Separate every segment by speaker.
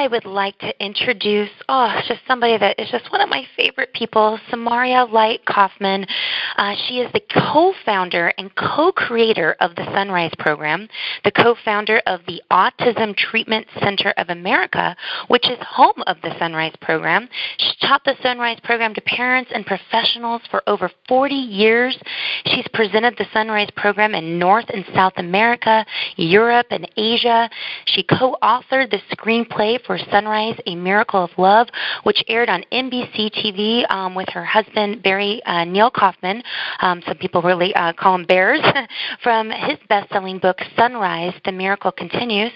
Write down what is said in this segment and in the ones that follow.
Speaker 1: I would like to introduce, it's just somebody that is just one of my favorite people, Samahria Kaufman. She is the co-founder and co-creator of the Sonrise program, the co-founder of the Autism Treatment Center of America, which is home of the Sonrise program. She taught the Sonrise program to parents and professionals for over 40 years. She's presented the Sonrise program in North and South America, Europe, and Asia. She co-authored the screenplay for Sonrise, A Miracle of Love, which aired on NBC TV with her husband, Barry Neil Kaufman. Some people really call him Bears, from his best-selling book, Sonrise, The Miracle Continues.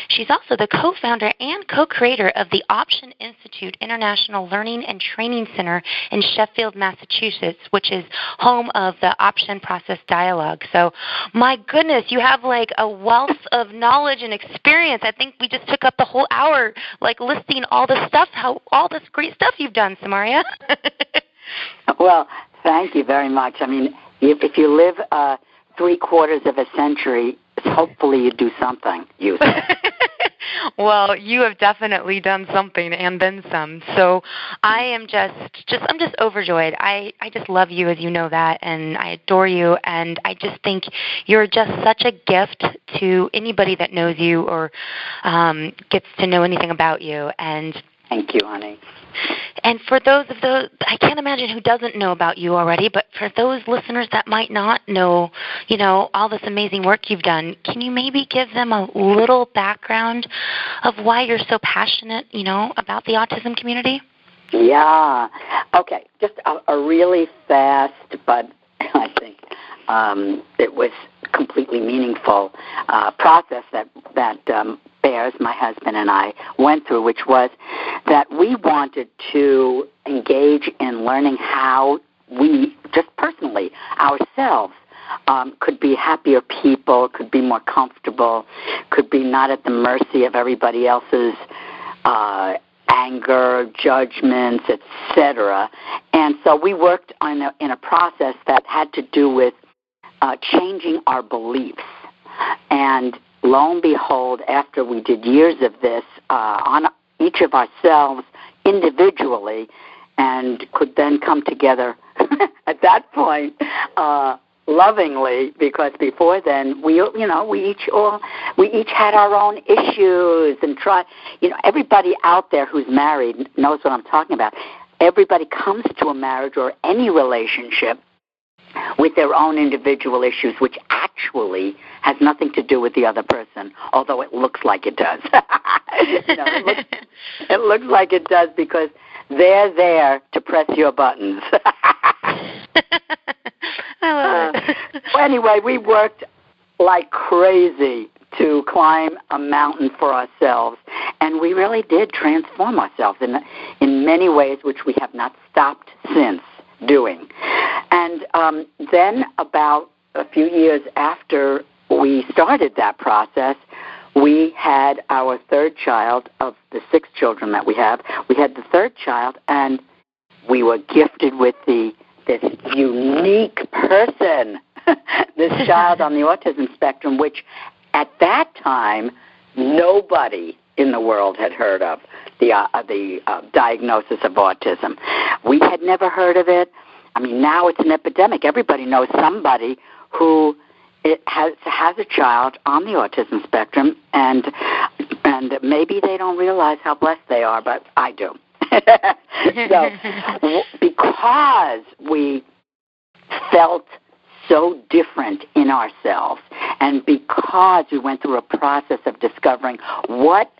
Speaker 1: She's also the co-founder and co-creator of the Option Institute International Learning and Training Center in Sheffield, Massachusetts, which is home of the Option Process Dialogue. So, my goodness, you have like a wealth of knowledge and experience. I think we just took up the whole hour, like listing all the stuff, all this great stuff you've done, Samahria.
Speaker 2: Well, thank you very much. I mean, if you live 3/4 of a century, hopefully you do something useful.
Speaker 1: Well, you have definitely done something and then some. So I am I'm just overjoyed. I just love you, as you know that, and I adore you, and I just think you're just such a gift to anybody that knows you or gets to know anything about you. And
Speaker 2: thank you, honey.
Speaker 1: And for those I can't imagine who doesn't know about you already, but for those listeners that might not know, all this amazing work you've done, can you maybe give them a little background of why you're so passionate, about the autism community?
Speaker 2: Yeah. Okay. Just a really fast, but I think it was completely meaningful process that Bears, my husband, and I went through, which was that we wanted to engage in learning how we, just personally, ourselves, could be happier people, could be more comfortable, could be not at the mercy of everybody else's anger, judgments, etc. And so we worked in a process that had to do with changing our beliefs. And lo and behold, after we did years of this on each of ourselves individually, and could then come together at that point lovingly, because before then we each had our own issues and everybody out there who's married knows what I'm talking about. Everybody comes to a marriage or any relationship with their own individual issues, which actually has nothing to do with the other person, although it looks like it does. It looks like it does because they're there to press your buttons.
Speaker 1: I love it.
Speaker 2: Anyway, we worked like crazy to climb a mountain for ourselves, and we really did transform ourselves in many ways, which we have not stopped since doing. And then about a few years after we started that process, we had our third child of the 6 children that we have. We had the third child, and we were gifted with this unique person, this child on the autism spectrum, which at that time nobody in the world had heard of, the diagnosis of autism. We had never heard of it. I mean, now it's an epidemic. Everybody knows somebody who has a child on the autism spectrum, and maybe they don't realize how blessed they are, but I do. So because we felt so different in ourselves, and because we went through a process of discovering what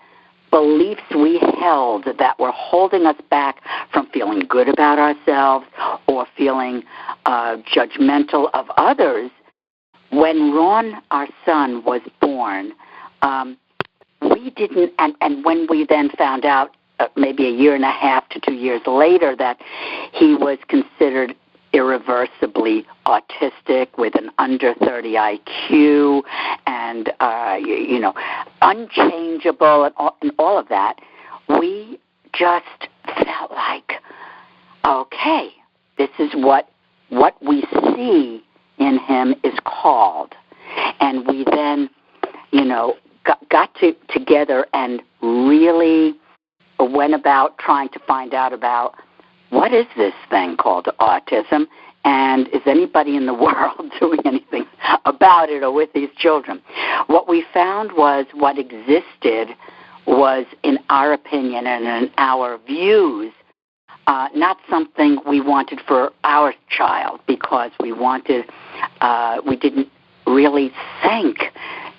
Speaker 2: beliefs we held that were holding us back from feeling good about ourselves or feeling judgmental of others, when Ron, our son, was born, we didn't, and when we then found out maybe a year and a half to 2 years later that he was considered irreversibly autistic with an under 30 IQ and, unchangeable and all of that, we just felt like, okay, this is what we see in him is called. And we then, got together and really went about trying to find out about what is this thing called autism, and is anybody in the world doing anything about it or with these children? What we found was what existed was, in our opinion and in our views, not something we wanted for our child, because we didn't really think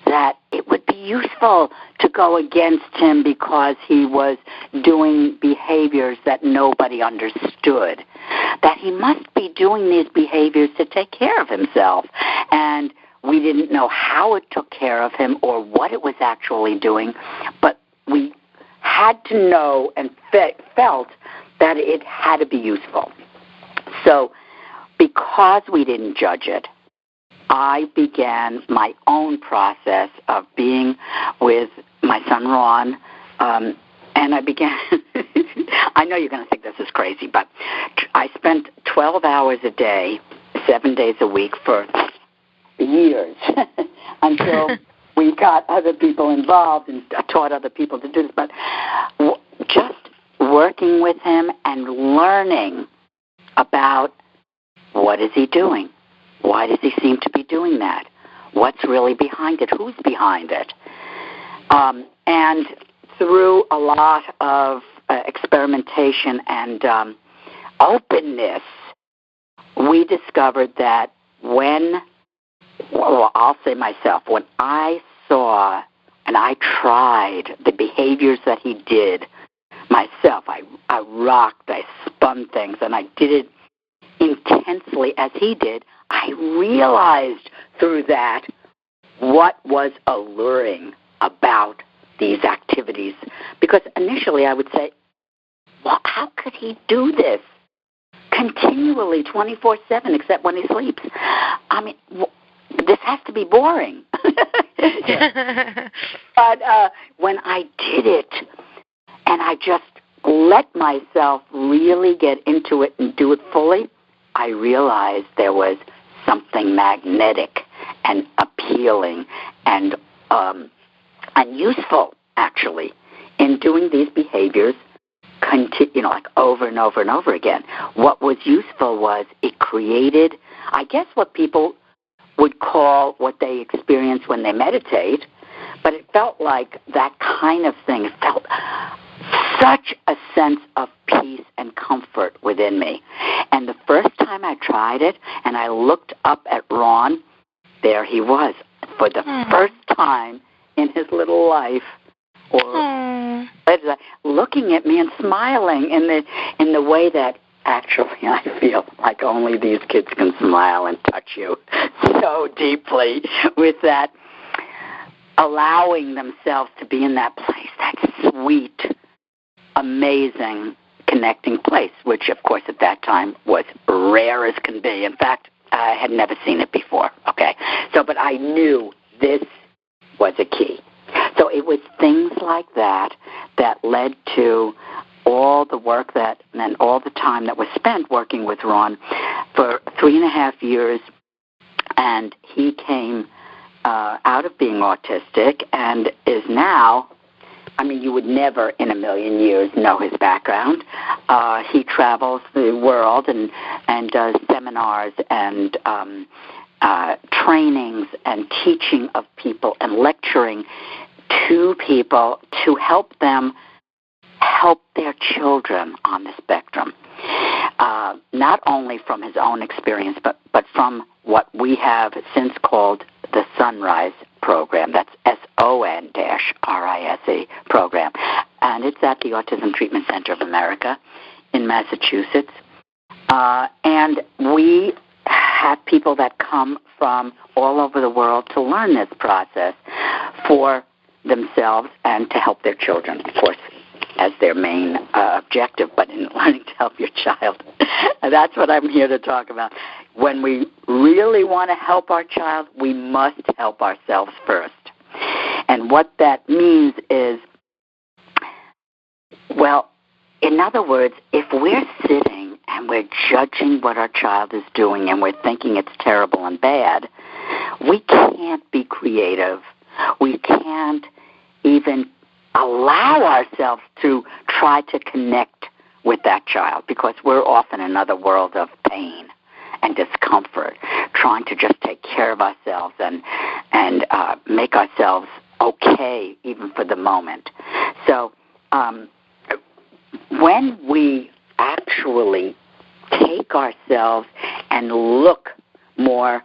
Speaker 2: that it would be useful to go against him because he was doing behaviors that nobody understood, that he must be doing these behaviors to take care of himself. And we didn't know how it took care of him or what it was actually doing, but we had to know and felt that it had to be useful. So because we didn't judge it, I began my own process of being with my son Ron, and I began, I know you're going to think this is crazy, but I spent 12 hours a day, 7 days a week for years until we got other people involved and taught other people to do this. But just working with him and learning about what is he doing. Why does he seem to be doing that? What's really behind it? Who's behind it? And through a lot of experimentation and openness, we discovered that I'll say myself, when I saw and I tried the behaviors that he did myself, I rocked, I spun things, and I did it intensely as he did, I realized through that what was alluring about these activities. Because initially I would say, well, how could he do this continually 24/7 except when he sleeps? I mean, this has to be boring. But when I did it and I just let myself really get into it and do it fully, I realized there was something magnetic and appealing and useful, actually, in doing these behaviors, like over and over and over again. What was useful was it created, I guess, what people would call what they experience when they meditate, but it felt like that kind of thing. It felt such a sense of peace and comfort within me. And the first time I tried it and I looked up at Ron, there he was for the first time in his little life, looking at me and smiling in the way that actually I feel like only these kids can smile and touch you so deeply, with that allowing themselves to be in that place, that sweet, amazing, connecting place, which, of course, at that time was rare as can be. In fact, I had never seen it before, okay? But I knew this was a key. So it was things like that that led to all the work and all the time that was spent working with Ron for 3.5 years, and he came out of being autistic and is now, I mean, you would never in a million years know his background. He travels the world and does seminars and trainings and teaching of people and lecturing to people to help them help their children on the spectrum, not only from his own experience, but from what we have since called the Sonrise program. That's SON-RISE program. And it's at the Autism Treatment Center of America in Massachusetts. And we have people that come from all over the world to learn this process for themselves and to help their children, of course, as their main objective, but in learning to help your child. That's what I'm here to talk about. When we really want to help our child, we must help ourselves first. And what that means is, well, in other words, if we're sitting and we're judging what our child is doing and we're thinking it's terrible and bad, we can't be creative. We can't even allow ourselves to try to connect with that child, because we're often in another world of pain and discomfort, trying to just take care of ourselves and make ourselves okay even for the moment. So when we actually take ourselves and look more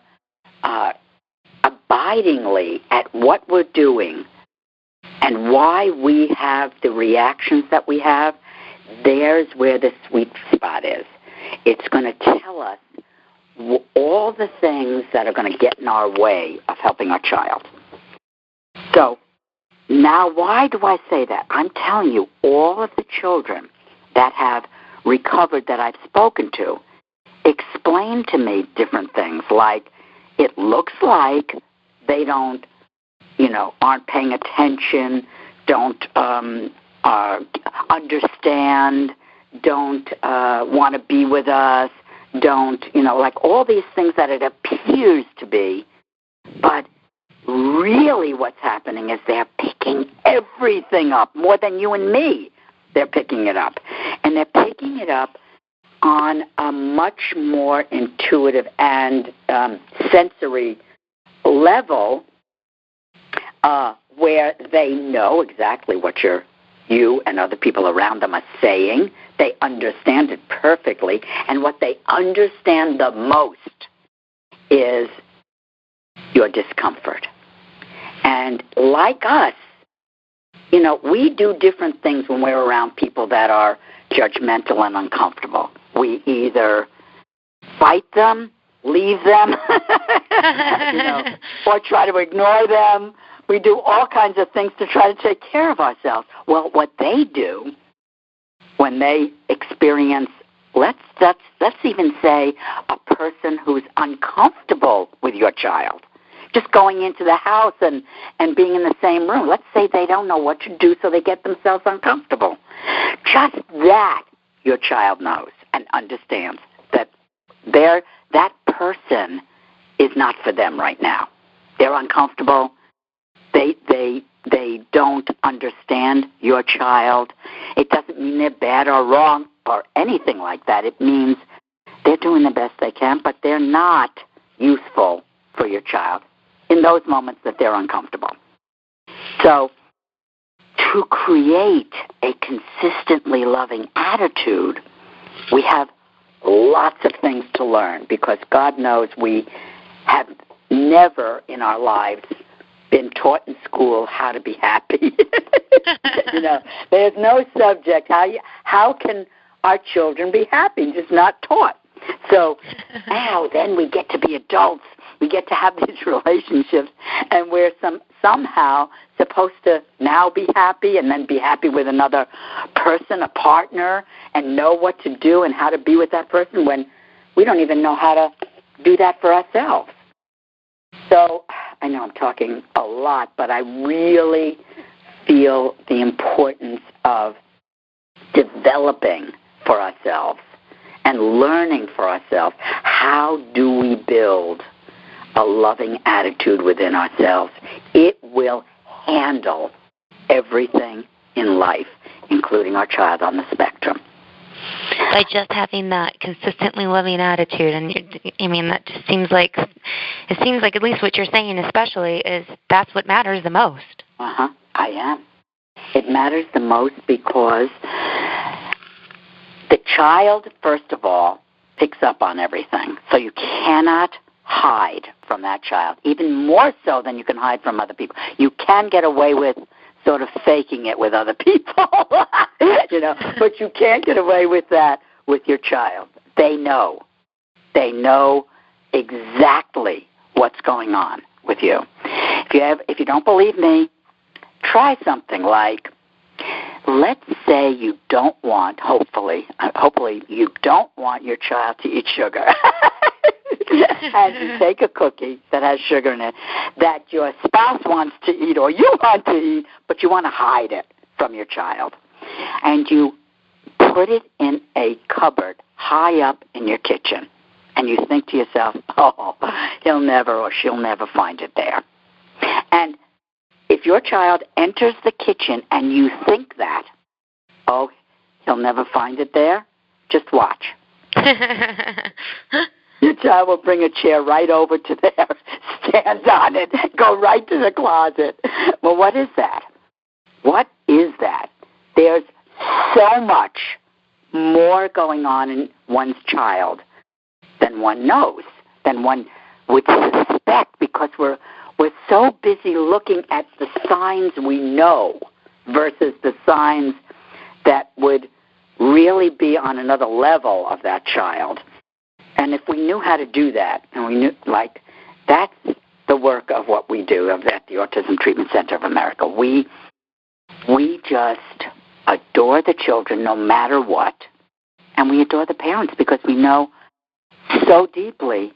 Speaker 2: abidingly at what we're doing and why we have the reactions that we have, there's where the sweet spot is. It's going to tell us all the things that are going to get in our way of helping our child. So now, why do I say that? I'm telling you, all of the children that have recovered that I've spoken to explain to me different things, like it looks like they don't, aren't paying attention, don't understand, don't want to be with us, don't, like all these things that it appears to be, but really what's happening is they're picking everything up, more than you and me. They're picking it up. And they're picking it up on a much more intuitive and sensory level, where they know exactly what you and other people around them are saying. They understand it perfectly. And what they understand the most is your discomfort. And like us, we do different things when we're around people that are judgmental and uncomfortable. We either fight them, leave them, or try to ignore them. We do all kinds of things to try to take care of ourselves. Well, what they do when they experience, let's even say, a person who's uncomfortable with your child, just going into the house and being in the same room. Let's say they don't know what to do, so they get themselves uncomfortable. Just that your child knows and understands that that person is not for them right now. They're uncomfortable. They don't understand your child. It doesn't mean they're bad or wrong or anything like that. It means they're doing the best they can, but they're not useful for your child in those moments that they're uncomfortable. So to create a consistently loving attitude, we have lots of things to learn, because God knows we have never in our lives been taught in school how to be happy. There's no subject. How can our children be happy? Just not taught. So now then we get to be adults. We get to have these relationships, and we're somehow supposed to now be happy and then be happy with another person, a partner, and know what to do and how to be with that person when we don't even know how to do that for ourselves. So I know I'm talking a lot, but I really feel the importance of developing for ourselves and learning for ourselves, how do we build a loving attitude within ourselves. It will handle everything in life, including our child on the spectrum.
Speaker 1: By just having that consistently loving attitude, and that just seems like at least what you're saying especially is that's what matters the most.
Speaker 2: I am. It matters the most because the child, first of all, picks up on everything. So you cannot hide from that child, even more so than you can hide from other people. You can get away with sort of faking it with other people, but you can't get away with that with your child. They know. They know exactly what's going on with you. If you don't believe me, try something like, let's say you don't want, hopefully you don't want your child to eat sugar. And you take a cookie that has sugar in it that your spouse wants to eat or you want to eat, but you want to hide it from your child. And you put it in a cupboard high up in your kitchen. And you think to yourself, oh, he'll never or she'll never find it there. And if your child enters the kitchen and you think that, oh, he'll never find it there. Just watch. Your child will bring a chair right over to there, stand on it, go right to the closet. Well, what is that? What is that? There's so much more going on in one's child than one knows, than one would suspect, because we're so busy looking at the signs we know versus the signs that would really be on another level of that child. And if we knew how to do that, and we knew, like, that's the work of what we do at the Autism Treatment Center of America. We just adore the children no matter what, and we adore the parents because we know so deeply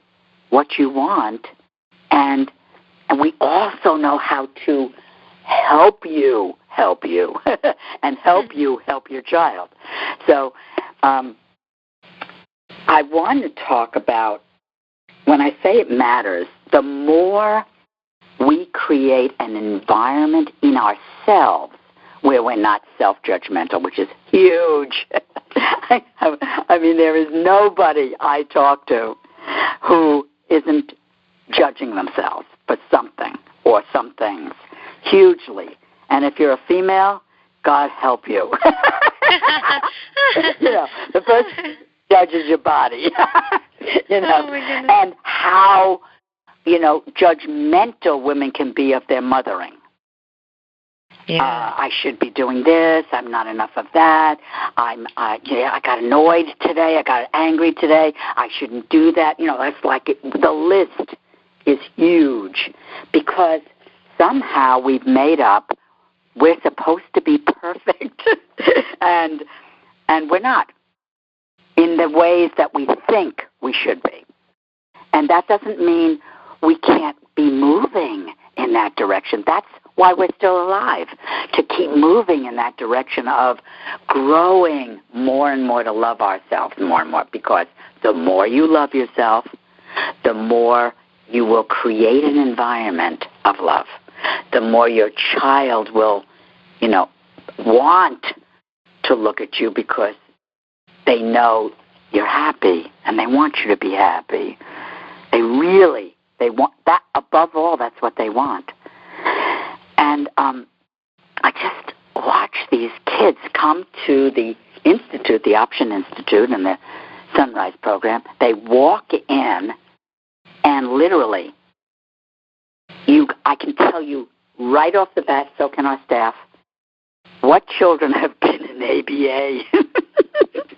Speaker 2: what you want, and we also know how to help you, and help you help your child. So I want to talk about, when I say it matters, the more we create an environment in ourselves where we're not self-judgmental, which is huge. I mean, there is nobody I talk to who isn't judging themselves for something or some things hugely. And if you're a female, God help you. The first judge is your body.
Speaker 1: Oh, my goodness.
Speaker 2: And how, judgmental women can be of their mothering.
Speaker 1: Yeah.
Speaker 2: I should be doing this. I'm not enough of that. I got annoyed today. I got angry today. I shouldn't do that. That's like the list is huge, because somehow we've made up we're supposed to be perfect, and we're not in the ways that we think we should be. And that doesn't mean we can't be moving in that direction. That's why we're still alive, to keep moving in that direction of growing more and more to love ourselves more and more, because the more you love yourself, the more you will create an environment of love. The more your child will, want to look at you, because they know you're happy and they want you to be happy. They want that above all. That's what they want. And I just watch these kids come to the Institute, the Option Institute and the Sonrise program. They walk in, and literally, I can tell you right off the bat, so can our staff, what children have been in ABA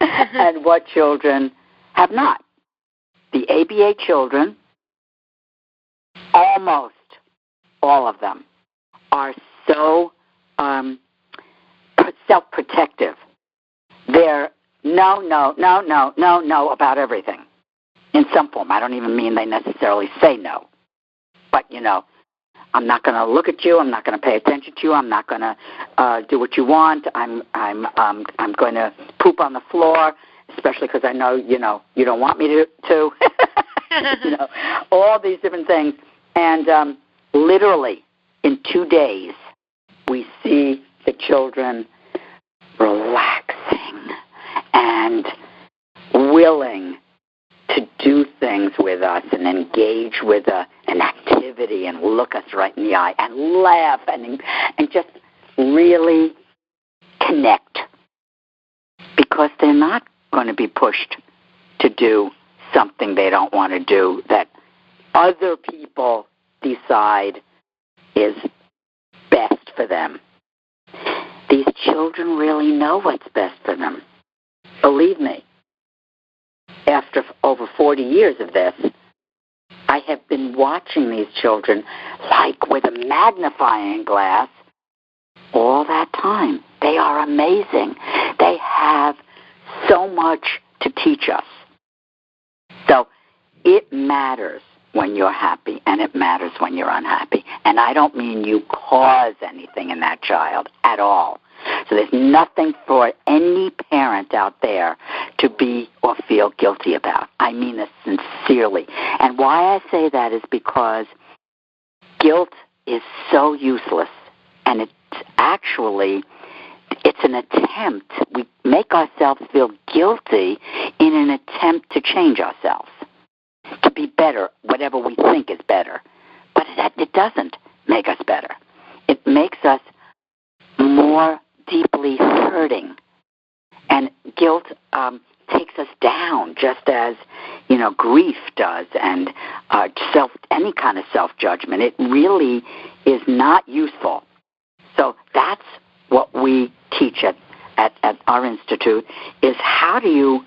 Speaker 2: and what children have not. The ABA children, almost all of them, are so self-protective. They're no about everything in some form. I don't even mean they necessarily say no. But, I'm not going to look at you. I'm not going to pay attention to you. I'm not going to do what you want. I'm going to poop on the floor, especially because I know, you don't want me to. All these different things. And literally in 2 days, we see the children relaxing and willing to do things with us and engage with an activity and look us right in the eye and laugh and just really connect, because they're not going to be pushed to do something they don't want to do that other people decide is best for them. These children really know what's best for them. Believe me. After over 40 years of this, I have been watching these children like with a magnifying glass all that time. They are amazing. They have so much to teach us. So it matters when you're happy, and it matters when you're unhappy. And I don't mean you cause anything in that child at all. So there's nothing for any parent out there to be or feel guilty about. I mean this sincerely. And why I say that is because guilt is so useless, and it's an attempt. make ourselves feel guilty in an attempt to change ourselves, to be better, whatever we think is better. But it doesn't make us better. It makes us more deeply hurting. And guilt takes us down, just as, grief does, and any kind of self-judgment. It really is not useful. So that's what we teach at our institute, is how do you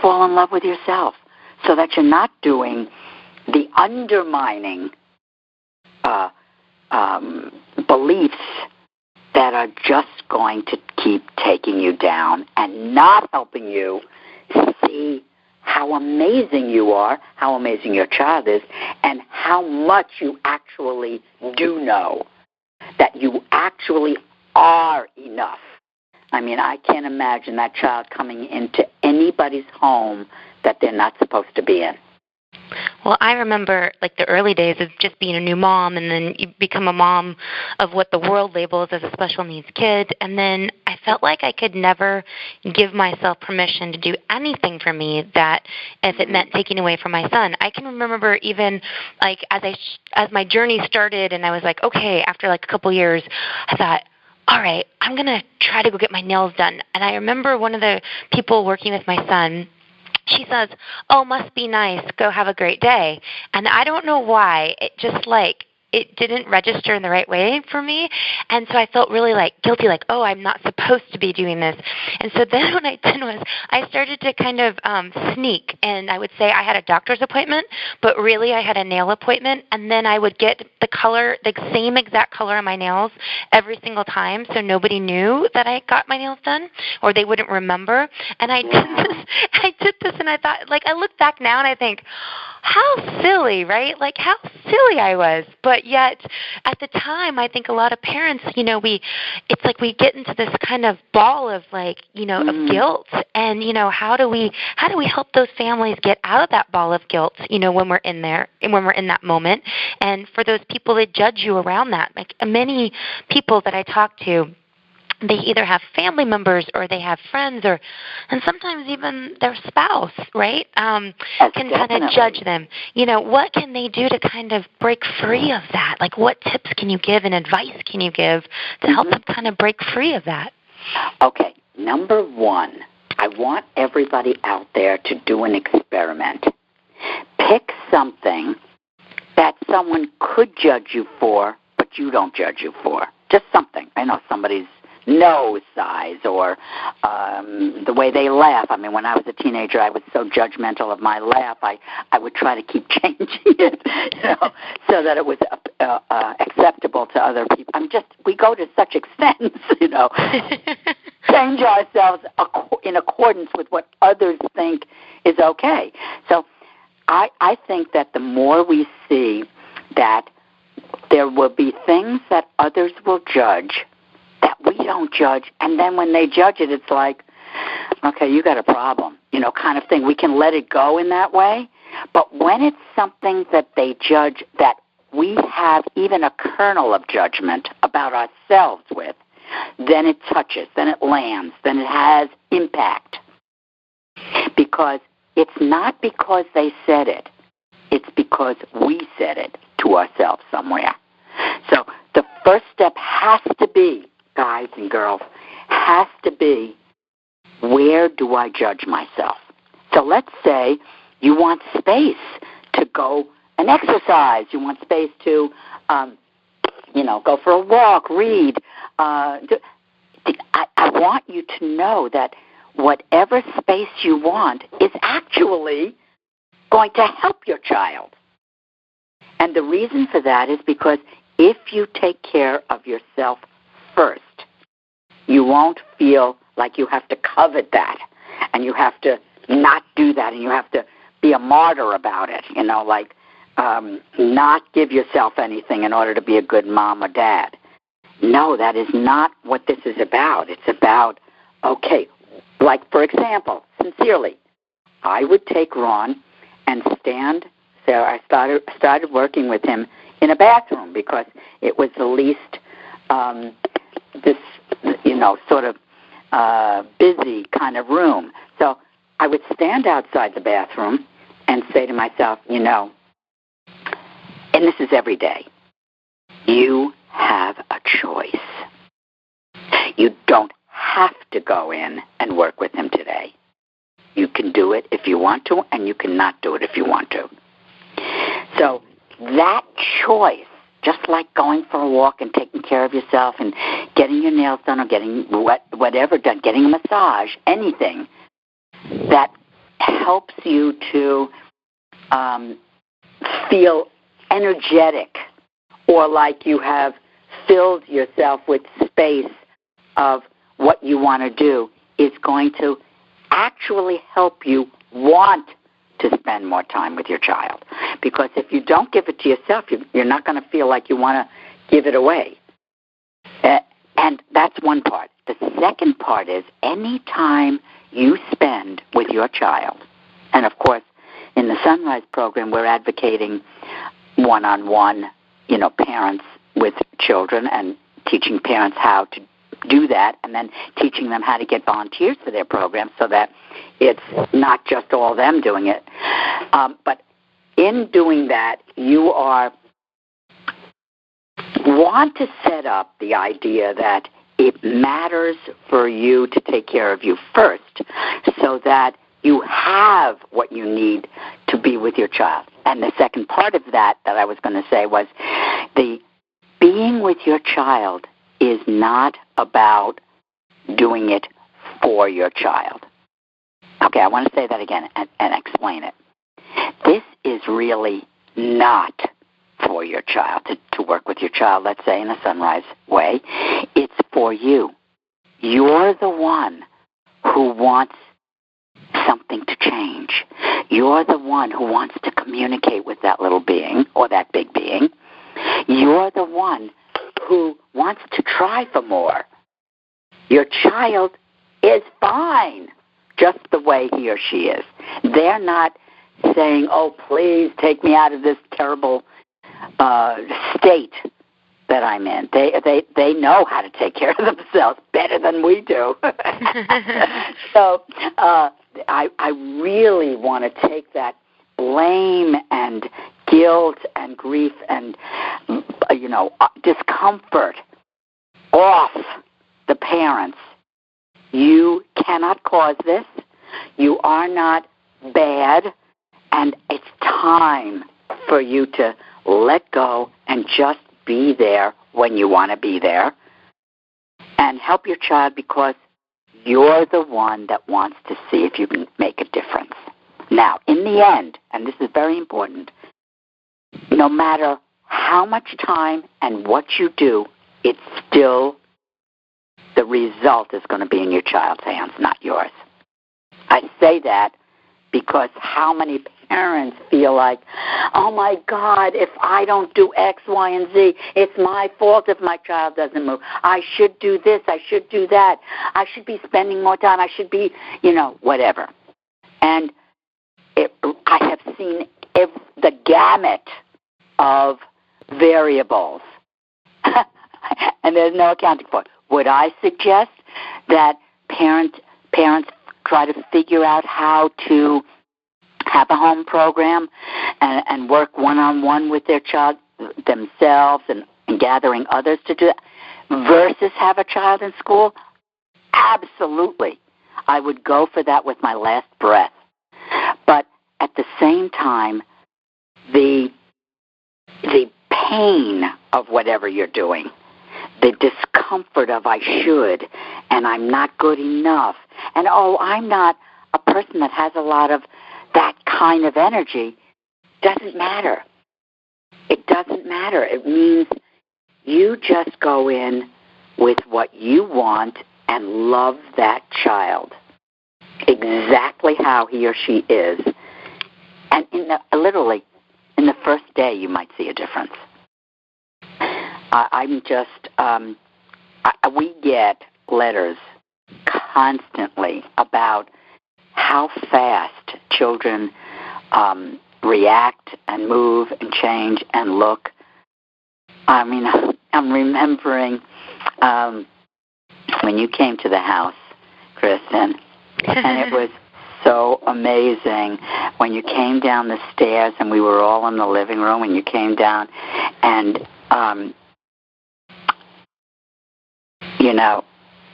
Speaker 2: fall in love with yourself so that you're not doing the undermining beliefs that are just going to keep taking you down and not helping you see how amazing you are, how amazing your child is, and how much you actually do know, that you actually are enough. I mean, I can't imagine that child coming into anybody's home that they're not supposed to be in.
Speaker 1: Well, I remember the early days of just being a new mom, and then you become a mom of what the world labels as a special needs kid, and then I felt like I could never give myself permission to do anything for me that if it meant taking away from my son. I can remember even as my journey started, and I was like, okay, after a couple years, I thought, all right, I'm going to try to go get my nails done. And I remember one of the people working with my son, she says, oh, must be nice. Go have a great day. And I don't know why. It just it didn't register in the right way for me. And so I felt really guilty, oh, I'm not supposed to be doing this. And so then what I did was I started to kind of sneak. And I would say I had a doctor's appointment, but really I had a nail appointment. And then I would get the same exact color on my nails every single time, so nobody knew that I got my nails done, or they wouldn't remember. And I did this, and I thought, I look back now and I think, how silly, right? How silly I was. But yet, at the time, I think a lot of parents, it's we get into this kind of ball of of guilt, and how do we help those families get out of that ball of guilt, when we're in there and when we're in that moment, and for those people that judge you around that, many people that I talk to, they either have family members or they have friends, and sometimes even their spouse, right, can kind of judge them. What can they do to kind of break free of that? What tips can you give and advice can you give to help them kind of break free of that?
Speaker 2: Okay, number one, I want everybody out there to do an experiment. Pick something that someone could judge you for, but you don't judge you for. Just something. I know somebody's nose size, or the way they laugh. I mean, when I was a teenager, I was so judgmental of my laugh, I would try to keep changing it, so that it was acceptable to other people. We go to such extents, change ourselves in accordance with what others think is okay. So I think that the more we see that there will be things that others will judge that we don't judge, and then when they judge it, it's okay, you got a problem, kind of thing. We can let it go in that way. But when it's something that they judge that we have even a kernel of judgment about ourselves with, then it touches, then it lands, then it has impact. Because it's not because they said it. It's because we said it to ourselves somewhere. So the first step has to be, guys and girls, has to be, where do I judge myself? So let's say you want space to go and exercise. You want space to, go for a walk, read. I want you to know that whatever space you want is actually going to help your child. And the reason for that is because if you take care of yourself first, you won't feel like you have to covet that, and you have to not do that, and you have to be a martyr about it, not give yourself anything in order to be a good mom or dad. No, that is not what this is about. It's about, okay, for example, sincerely, I would take Ron and stand. So I started working with him in a bathroom because it was the least, sort of busy kind of room. So I would stand outside the bathroom and say to myself, and this is every day, you have a choice. You don't have to go in and work with him today. You can do it if you want to, and you cannot do it if you want to. So that choice, just like going for a walk and taking care of yourself and getting your nails done or getting whatever done, getting a massage, anything that helps you to feel energetic or like you have filled yourself with space of what you want to do, is going to actually help you want to spend more time with your child. Because if you don't give it to yourself, you're not going to feel like you want to give it away. And that's one part. The second part is any time you spend with your child, and of course, in the Sonrise program, we're advocating one-on-one, parents with children and teaching parents how to do that, and then teaching them how to get volunteers for their program so that it's not just all them doing it. But in doing that, you want to set up the idea that it matters for you to take care of you first so that you have what you need to be with your child. And the second part of that I was going to say was the being with your child is not about doing it for your child. Okay, I want to say that again and explain it. This is really not for your child, to work with your child, let's say, in a Sonrise way. It's for you. You're the one who wants something to change. You're the one who wants to communicate with that little being or that big being. You're the one who wants to try for more. Your child is fine just the way he or she is. They're not saying, oh, please take me out of this terrible state that I'm in. They know how to take care of themselves better than we do. So I really want to take that blame and guilt and grief and discomfort off the parents. You cannot cause this. You are not bad, and it's time for you to let go and just be there when you want to be there and help your child, because you're the one that wants to see if you can make a difference. Now, in the end, and this is very important, no matter how much time and what you do, it's still the result is going to be in your child's hands, not yours. I say that because how many parents feel like, oh, my God, if I don't do X, Y, and Z, it's my fault if my child doesn't move. I should do this. I should do that. I should be spending more time. I should be, whatever. And I have seen the gamut of variables, and there's no accounting for it. Would I suggest that parents try to figure out how to have a home program and work one-on-one with their child themselves and gathering others to do that versus have a child in school? Absolutely. I would go for that with my last breath. But at the same time, the pain of whatever you're doing, the discomfort of I should, and I'm not good enough, and I'm not a person that has a lot of that kind of energy, doesn't matter. It doesn't matter. It means you just go in with what you want and love that child exactly how he or she is. And literally, in the first day, you might see a difference. We get letters constantly about how fast children react and move and change and look. I mean, I'm remembering when you came to the house Kristen. And it was so amazing when you came down the stairs, and we were all in the living room, and you came down, and,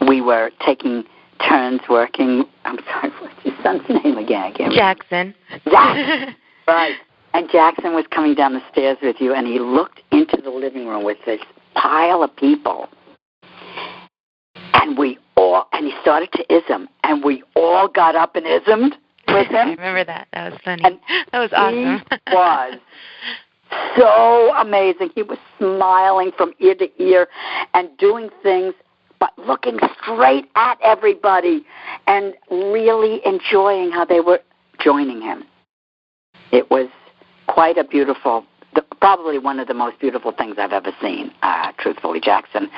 Speaker 2: we were taking turns working. I'm sorry, what's your son's name again?
Speaker 1: Jackson.
Speaker 2: Jackson, right. And Jackson was coming down the stairs with you, and he looked into the living room with this pile of people. And he started to ism, and we all got up and ismed with him.
Speaker 1: I remember that. That was funny.
Speaker 2: And
Speaker 1: that was awesome.
Speaker 2: He was so amazing. He was smiling from ear to ear and doing things, but looking straight at everybody and really enjoying how they were joining him. It was quite a beautiful, probably one of the most beautiful things I've ever seen, truthfully. Jackson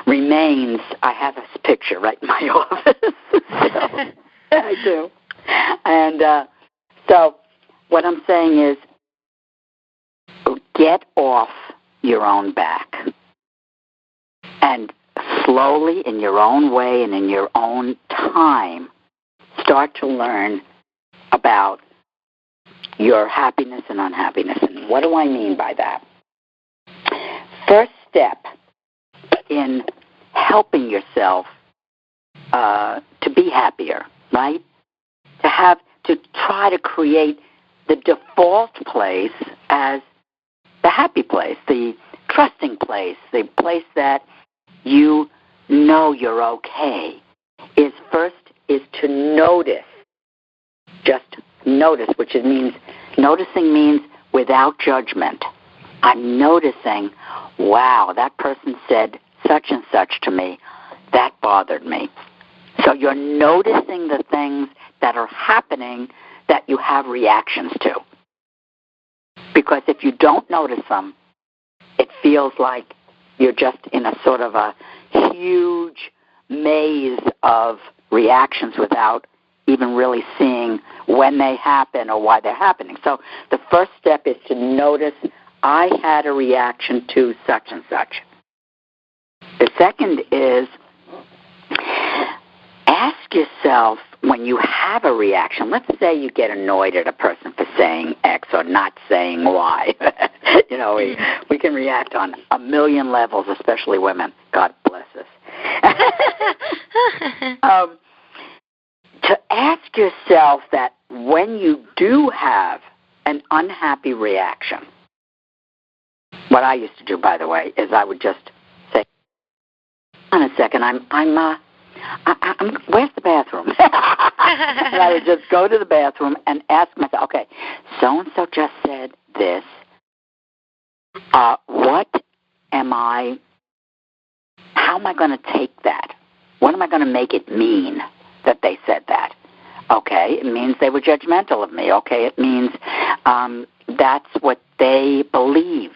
Speaker 2: remains, I have his picture right in my office. So, I do. And so what I'm saying is, get off your own back and slowly, in your own way and in your own time, start to learn about your happiness and unhappiness. And what do I mean by that? First step in helping yourself to be happier, right? To try to create the default place as the happy place, the trusting place, the place that you know you're okay, is to notice. Just notice, which noticing means without judgment. I'm noticing, wow, that person said such and such to me. That bothered me. So you're noticing the things that are happening that you have reactions to. Because if you don't notice them, it feels like you're just in a sort of a huge maze of reactions without even really seeing when they happen or why they're happening. So the first step is to notice, I had a reaction to such and such. The second is, ask yourself, when you have a reaction, let's say you get annoyed at a person for saying X or not saying Y. We can react on a million levels, especially women. God bless us. To ask yourself that when you do have an unhappy reaction, what I used to do, by the way, is I would just say, "Hold on a second, I'm where's the bathroom?" And I would just go to the bathroom and ask myself, okay, so-and-so just said this. How am I going to take that? What am I going to make it mean that they said that? Okay, it means they were judgmental of me. Okay, it means that's what they believed.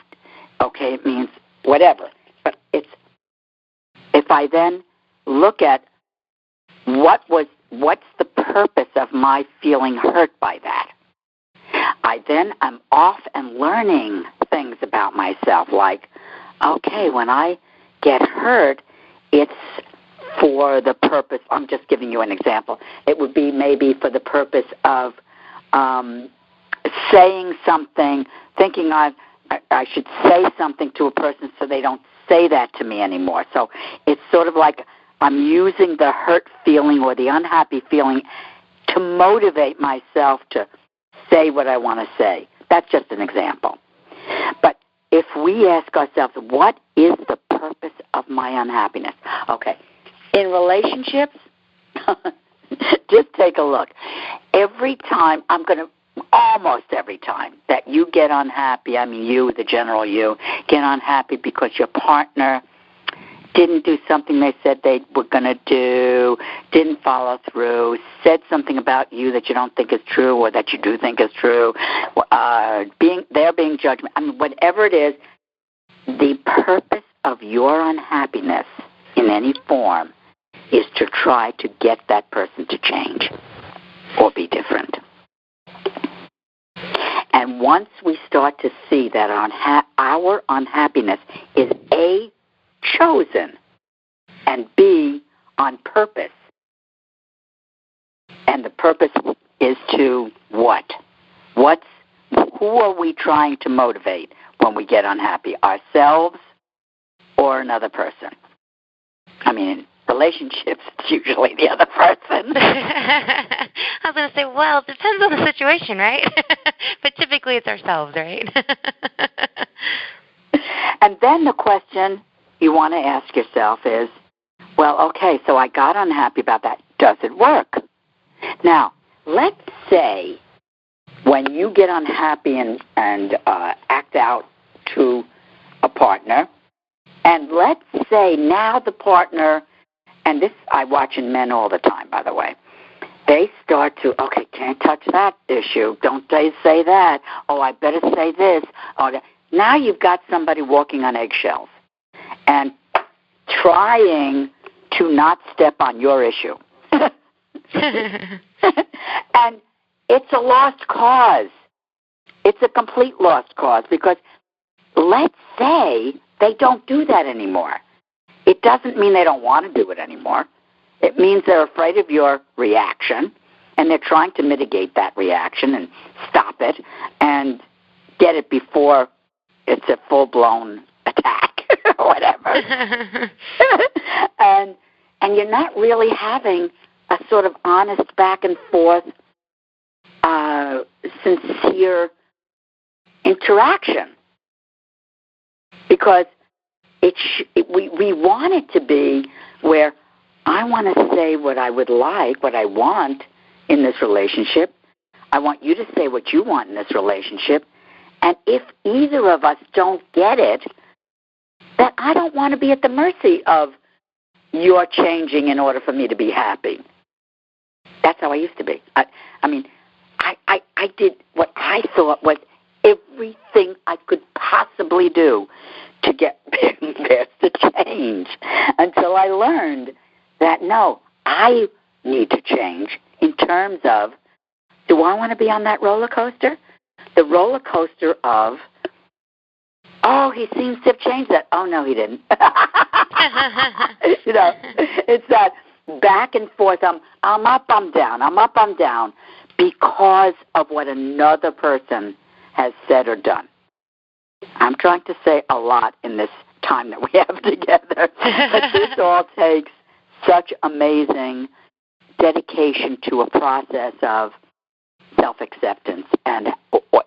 Speaker 2: Okay, it means whatever. But if I then look at what's the purpose of my feeling hurt by that, I then am off and learning things about myself, like, okay, when I get hurt, it's for the purpose, I'm just giving you an example, it would be maybe for the purpose of saying something, thinking I should say something to a person so they don't say that to me anymore. So it's sort of like I'm using the hurt feeling or the unhappy feeling to motivate myself to say what I want to say. That's just an example. But if we ask ourselves, what is the purpose of my unhappiness? Okay, in relationships, just take a look. Almost every time that you get unhappy, you, the general you, get unhappy because your partner didn't do something they said they were going to do, didn't follow through, said something about you that you don't think is true or that you do think is true, they're being judgmental. Whatever it is, the purpose of your unhappiness in any form is to try to get that person to change or be different. And once we start to see that our unhappiness is A, chosen, and B, on purpose, And the purpose is to what? Who are we trying to motivate when we get unhappy? Ourselves or another person? I mean, in relationships, it's usually the other person.
Speaker 1: I was going to say, well, it depends on the situation, right? But typically it's ourselves, right?
Speaker 2: And then the question you want to ask yourself is, well, okay, so I got unhappy about that. Does it work? Now, let's say when you get unhappy and act out to a partner, and let's say now the partner, and this I watch in men all the time, by the way, they start to, okay, can't touch that issue. Don't say that. Oh, I better say this. Oh, now you've got somebody walking on eggshells and trying to not step on your issue. And it's a lost cause. It's a complete lost cause because let's say they don't do that anymore. It doesn't mean they don't want to do it anymore. It means they're afraid of your reaction, and they're trying to mitigate that reaction and stop it and get it before it's a full-blown attack or whatever. And you're not really having a sort of honest back and forth, sincere interaction. Because we want it to be where I want to say what I would like, what I want in this relationship. I want you to say what you want in this relationship. And if either of us don't get it, then I don't want to be at the mercy of your changing in order for me to be happy. That's how I used to be. I did what I thought was everything I could possibly do to get Bears to change until I learned that, no, I need to change in terms of, do I want to be on that roller coaster? The roller coaster of, oh, he seems to have changed that. Oh, no, he didn't. It's that back and forth. I'm up, I'm down. I'm up, I'm down because of what another person has said or done. I'm trying to say a lot in this time that we have together. But this all takes such amazing dedication to a process of self-acceptance, and it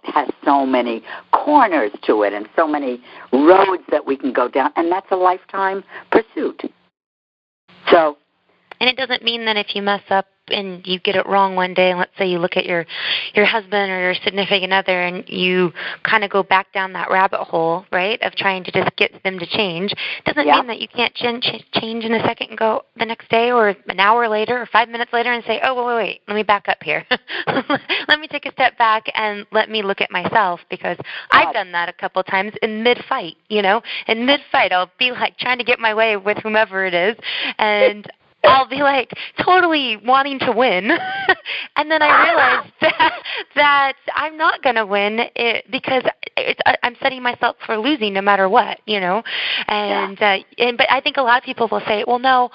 Speaker 2: has so many corners to it and so many roads that we can go down, and that's a lifetime pursuit. So,
Speaker 1: and it doesn't mean that if you mess up and you get it wrong one day, and let's say you look at your husband or your significant other and you kind of go back down that rabbit hole, right, of trying to just get them to change, doesn't mean that you can't change in a second and go the next day or an hour later or 5 minutes later and say, oh, wait, let me back up here. Let me take a step back and let me look at myself, because I've done that a couple times in mid-fight, In mid-fight, I'll be like trying to get my way with whomever it is, and I'll be like totally wanting to win, and then I realize that I'm not going to win because I'm setting myself for losing no matter what, And but I think a lot of people will say, well, no,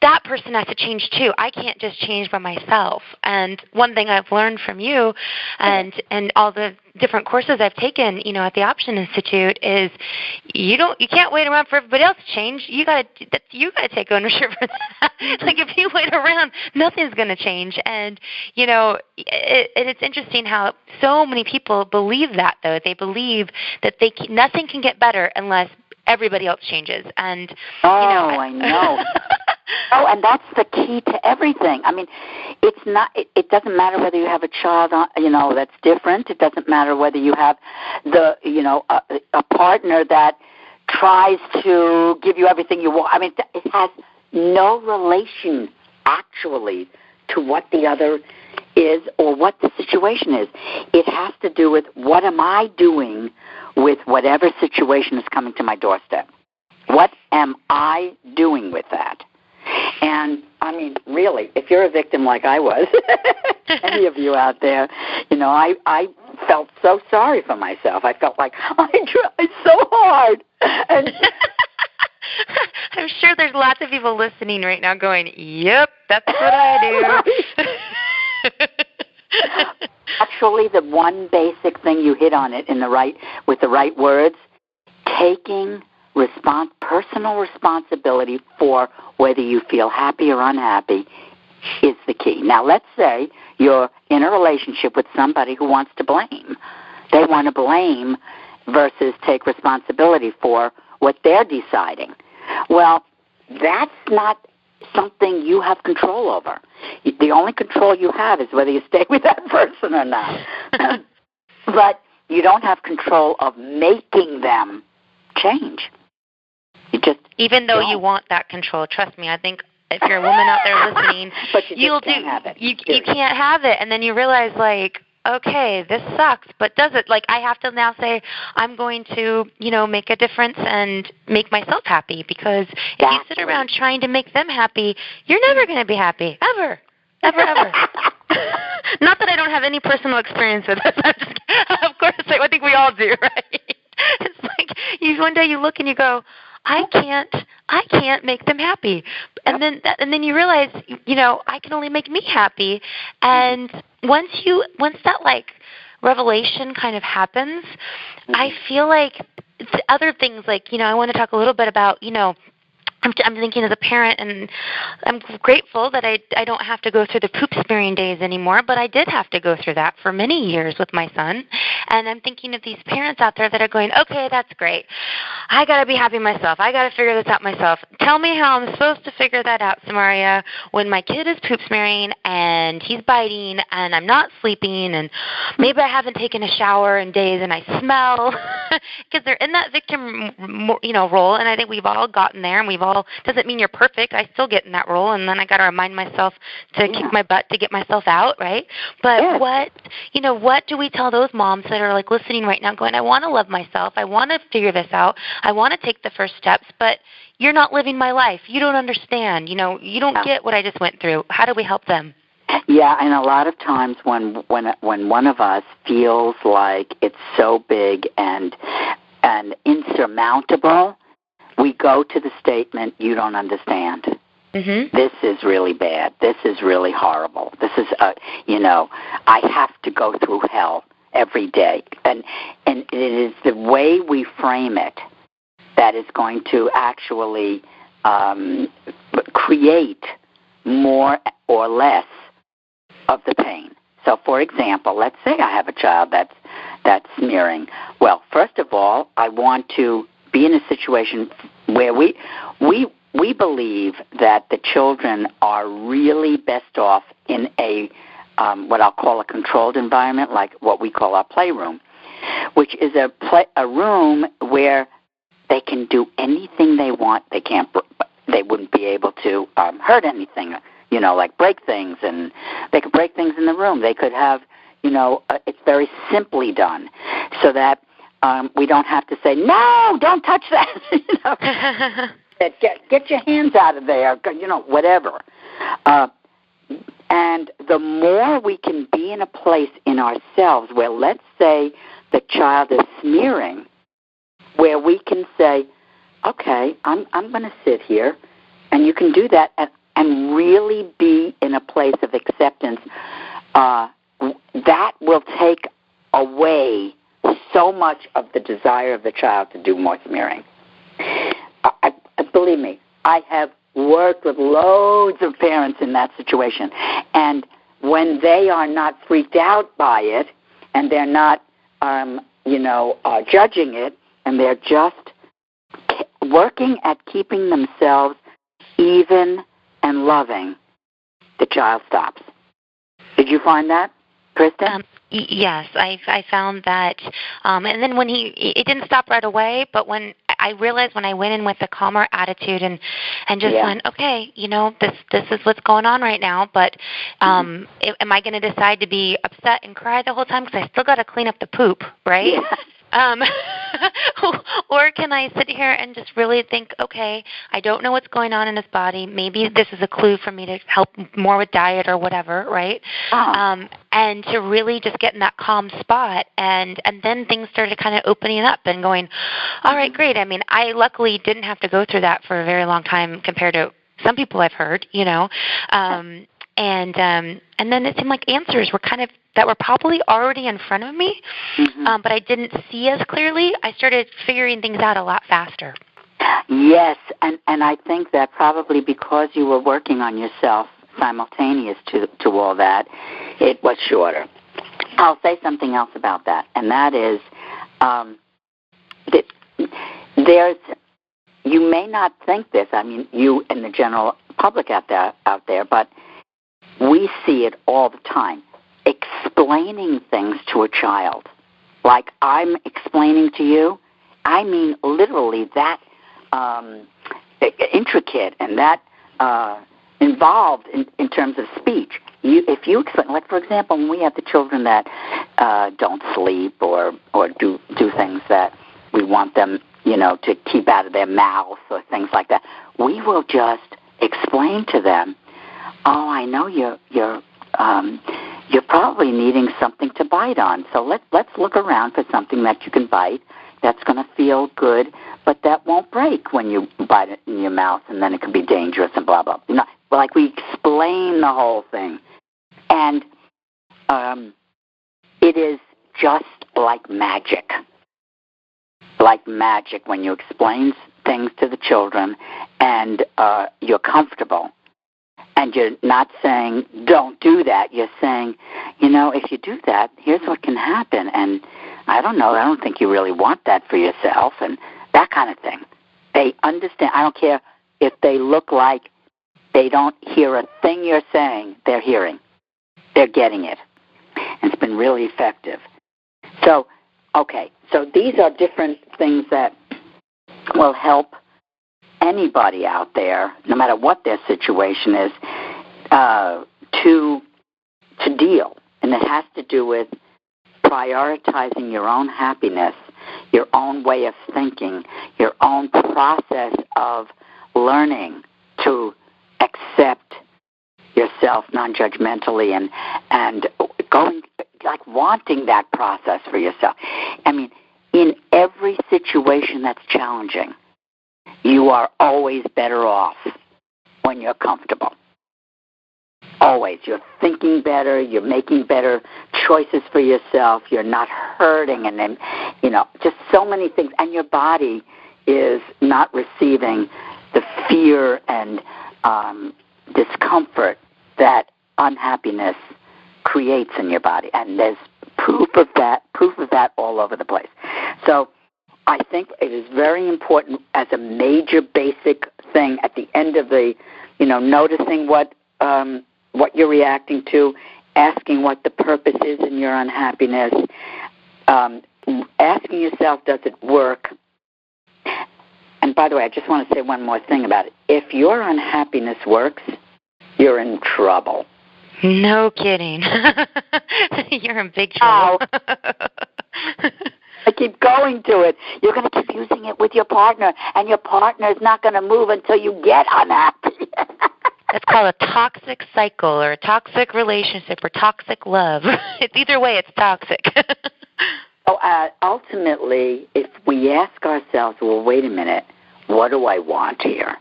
Speaker 1: that person has to change too. I can't just change by myself. And one thing I've learned from you and all the different courses I've taken, at the Option Institute is you can't wait around for everybody else to change. You got to take ownership for that. Like if you wait around, nothing's going to change. And it's interesting how so many people believe that, though. They believe that nothing can get better unless everybody else changes. And
Speaker 2: I know. Oh, and that's the key to everything. I mean, it's not. It doesn't matter whether you have a child, that's different. It doesn't matter whether you have a partner that tries to give you everything you want. I mean, it has no relation actually to what the other is or what the situation is. It has to do with what am I doing with whatever situation is coming to my doorstep. What am I doing with that? And, I mean, really, if you're a victim like I was, any of you out there, I felt so sorry for myself. I felt like I tried so hard. And
Speaker 1: I'm sure there's lots of people listening right now going, yep, that's what I do.
Speaker 2: actually the one basic thing you hit on it with the right words. Taking personal responsibility for whether you feel happy or unhappy is the key. Now, let's say you're in a relationship with somebody who wants to blame. They want to blame versus take responsibility for what they're deciding. Well, that's not something you have control over. The only control you have is whether you stay with that person or not. But you don't have control of making them change. You just
Speaker 1: even though you want that control. Trust me, I think if you're a woman out there listening,
Speaker 2: but you can't have it.
Speaker 1: You can't have it, and then you realize, like, okay, this sucks, but does it? Like, I have to now say, I'm going to, make a difference and make myself happy, because if you sit around trying to make them happy, you're never going to be happy, ever. Ever, ever. Not that I don't have any personal experience with this. Of course, I think we all do, right? It's like one day you look and you go, I can't make them happy, and then you realize, I can only make me happy. And once that like revelation kind of happens, I feel like other things, like, I want to talk a little bit about, I'm thinking as a parent, and I'm grateful that I don't have to go through the poop smearing days anymore, but I did have to go through that for many years with my son. And I'm thinking of these parents out there that are going, okay, that's great. I got to be happy myself. I got to figure this out myself. Tell me how I'm supposed to figure that out, Samahria, when my kid is poop smearing and he's biting and I'm not sleeping and maybe I haven't taken a shower in days and I smell, because they're in that victim, role. And I think we've all gotten there, and we've all, doesn't mean you're perfect. I still get in that role, and then I got to remind myself to kick my butt to get myself out, right? But what do we tell those moms that are like listening right now going, I want to love myself. I want to figure this out. I want to take the first steps, but you're not living my life. You don't understand. You don't get what I just went through. How do we help them?
Speaker 2: Yeah, and a lot of times when one of us feels like it's so big and insurmountable, we go to the statement, you don't understand. Mm-hmm. This is really bad. This is really horrible. This is, I have to go through hell every day. And it is the way we frame it that is going to actually create more or less of the pain. So, for example, let's say I have a child that's smearing. Well, first of all, I want to be in a situation where we believe that the children are really best off in a what I'll call a controlled environment, like what we call our playroom, which is a room where they can do anything they want. They wouldn't be able to hurt anything, like break things, and they could break things in the room. They could have, it's very simply done, so that we don't have to say, no, don't touch that. Get your hands out of there, whatever. And the more we can be in a place in ourselves where, let's say, the child is smearing, where we can say, okay, I'm going to sit here, and you can do that, and really be in a place of acceptance, that will take away so much of the desire of the child to do more smearing. Believe me, I have worked with loads of parents in that situation, and when they are not freaked out by it, and they're not, judging it, and they're just working at keeping themselves even and loving, the child stops. Did you find that, Kristen?
Speaker 1: Yes, I found that, and then it didn't stop right away, but when I realized, when I went in with a calmer attitude and just went, okay, this is what's going on right now, but am I going to decide to be upset and cry the whole time, because I still got to clean up the poop, right? Yeah. Or can I sit here and just really think, okay, I don't know what's going on in his body. Maybe this is a clue for me to help more with diet or whatever, right? And to really just get in that calm spot. And then things started kind of opening up and going, all right, great. I mean, I luckily didn't have to go through that for a very long time compared to some people I've heard, And then it seemed like answers were that were probably already in front of me, but I didn't see as clearly. I started figuring things out a lot faster.
Speaker 2: Yes, and I think that probably because you were working on yourself simultaneous to all that, it was shorter. I'll say something else about that, and that is that you may not think this, I mean, you and the general public out there, but we see it all the time. Explaining things to a child, like I'm explaining to you, I mean literally that intricate and that involved in terms of speech. If you explain, like for example, when we have the children that don't sleep or do things that we want them, to keep out of their mouth or things like that, we will just explain to them, oh, I know you're probably needing something to bite on, so let's look around for something that you can bite that's going to feel good, but that won't break when you bite it in your mouth, and then it can be dangerous and blah, blah. Like we explain the whole thing. And it is just like magic. Like magic when you explain things to the children and you're comfortable. And you're not saying, don't do that. You're saying, if you do that, here's what can happen. And I don't think you really want that for yourself, and that kind of thing. They understand. I don't care if they look like they don't hear a thing you're saying. They're hearing. They're getting it. And it's been really effective. So these are different things that will help anybody out there, no matter what their situation is, to deal. And it has to do with prioritizing your own happiness, your own way of thinking, your own process of learning to accept yourself non-judgmentally and going, like wanting that process for yourself. I mean, in every situation that's challenging, you are always better off when you're comfortable. Always. You're thinking better. You're making better choices for yourself. You're not hurting. And then, just so many things. And your body is not receiving the fear and discomfort that unhappiness creates in your body. And there's proof of that all over the place. So I think it is very important as a major basic thing at the end of the, noticing what you're reacting to, asking what the purpose is in your unhappiness, asking yourself, does it work? And by the way, I just want to say one more thing about it. If your unhappiness works, you're in trouble.
Speaker 1: No kidding. You're in big trouble.
Speaker 2: I keep going to it. You're going to keep using it with your partner, and your partner is not going to move until you get unhappy.
Speaker 1: That's called a toxic cycle or a toxic relationship or toxic love. It's either way, it's toxic.
Speaker 2: Ultimately, if we ask ourselves, well, wait a minute, what do I want here?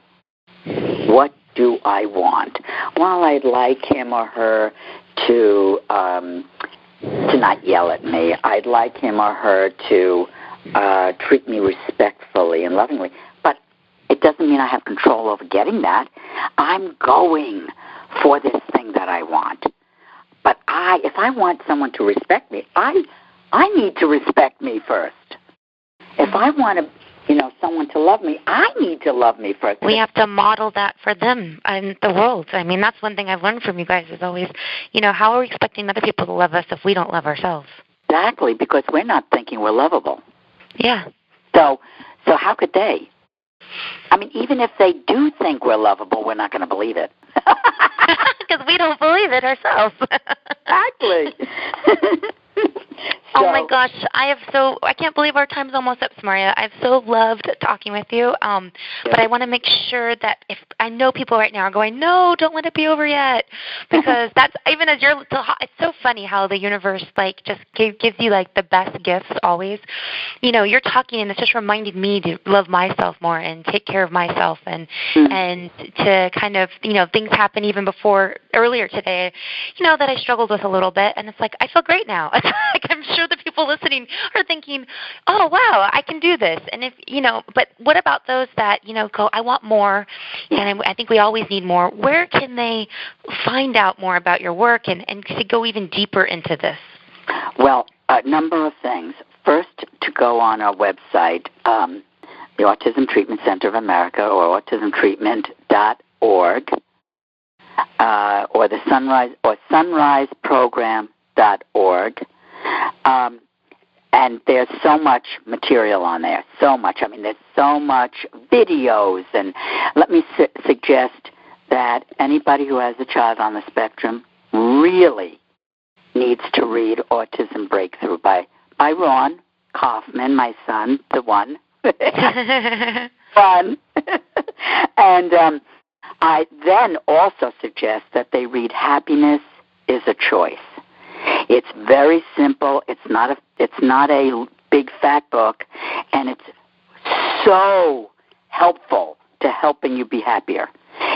Speaker 2: What do I want? Well, I'd like him or her to not yell at me. I'd like him or her to treat me respectfully and lovingly. But it doesn't mean I have control over getting that. I'm going for this thing that I want. But if I want someone to respect me, I need to respect me first. If I want someone to love me, I need to love me first.
Speaker 1: We have to model that for them and the world. I mean, that's one thing I've learned from you guys is always, how are we expecting other people to love us if we don't love ourselves?
Speaker 2: Exactly, because we're not thinking we're lovable.
Speaker 1: Yeah.
Speaker 2: So how could they? I mean, even if they do think we're lovable, we're not going to believe it.
Speaker 1: Because we don't believe it ourselves.
Speaker 2: Exactly.
Speaker 1: Oh, my God. gosh, I can't believe our time's almost up, Samahria. I've so loved talking with you. But I want to make sure that if I know people right now are going, no, don't let it be over yet, because that's even as it's so funny how the universe just gives you the best gifts always. You're talking and it's just reminding me to love myself more and take care of myself and to kind of things happen even before earlier today, that I struggled with a little bit, and it's I feel great now. I'm sure the people listening are thinking, oh wow, I can do this. And if but what about those that go, I want more, and I think we always need more. Where can they find out more about your work and to go even deeper into this?
Speaker 2: Well, a number of things. First, to go on our website, the Autism Treatment Center of America, or autismtreatment.org, or the Sonrise or sonriseprogram.org. And there's so much material on there, so much. I mean, there's so much videos. And let me suggest that anybody who has a child on the spectrum really needs to read Autism Breakthrough by Ron Kaufman, my son, the one. Fun. And I then also suggest that they read Happiness is a Choice. It's very simple. It's not a big fat book, and it's so helpful to helping you be happier.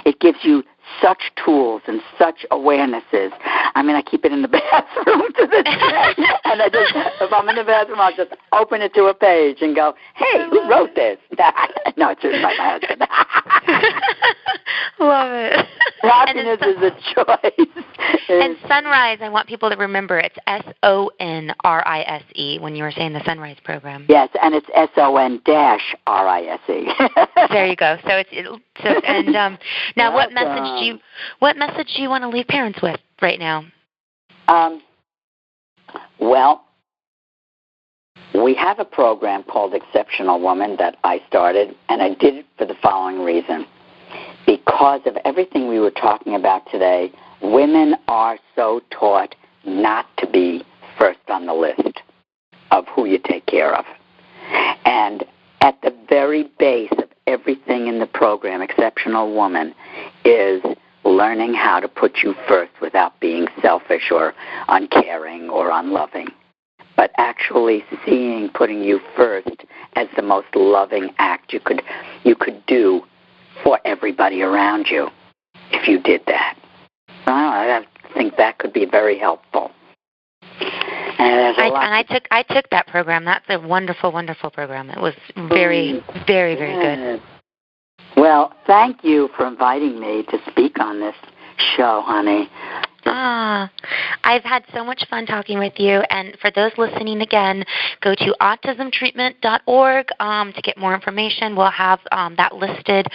Speaker 2: It gives you such tools and such awarenesses. I mean, I keep it in the bathroom to this day, and if I'm in the bathroom, I'll just open it to a page and go, "Hey, who wrote this?" No, it's written by my husband.
Speaker 1: Love it.
Speaker 2: Happiness is a choice.
Speaker 1: And Sonrise, I want people to remember it's SONRISE when you were saying the Sonrise program.
Speaker 2: Yes, and it's SON-RISE.
Speaker 1: There you go. Now, what message do you want to leave parents with right now?
Speaker 2: Well, we have a program called Exceptional Woman that I started, and I did it for the following reason. Because of everything we were talking about today, women are so taught not to be first on the list of who you take care of. And at the very base of everything in the program, Exceptional Woman, is learning how to put you first without being selfish or uncaring or unloving, but actually seeing putting you first as the most loving act you could do for everybody around you if you did that. I think that could be very helpful. And
Speaker 1: I took that program. That's a wonderful, wonderful program. It was very, very, very good.
Speaker 2: Well, thank you for inviting me to speak on this show, honey.
Speaker 1: I've had so much fun talking with you. And for those listening again, go to autismtreatment.org to get more information. We'll have that listed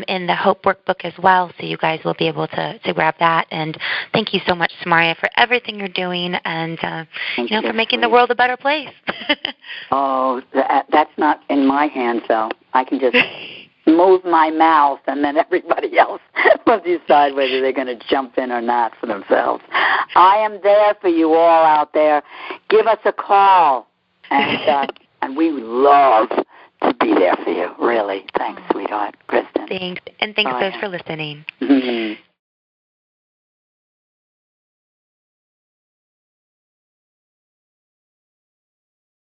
Speaker 1: in the Hope Workbook as well, so you guys will be able to grab that. And thank you so much, Samahria, for everything you're doing and for making the world a better place.
Speaker 2: Oh, that's not in my hands, though. I can just move my mouth, and then everybody else will decide whether they're going to jump in or not for themselves. I am there for you all out there. Give us a call, and we would love to be there for you, really. Thanks, sweetheart. Kristen.
Speaker 1: Thanks, and thanks those for listening.
Speaker 2: Mm-hmm.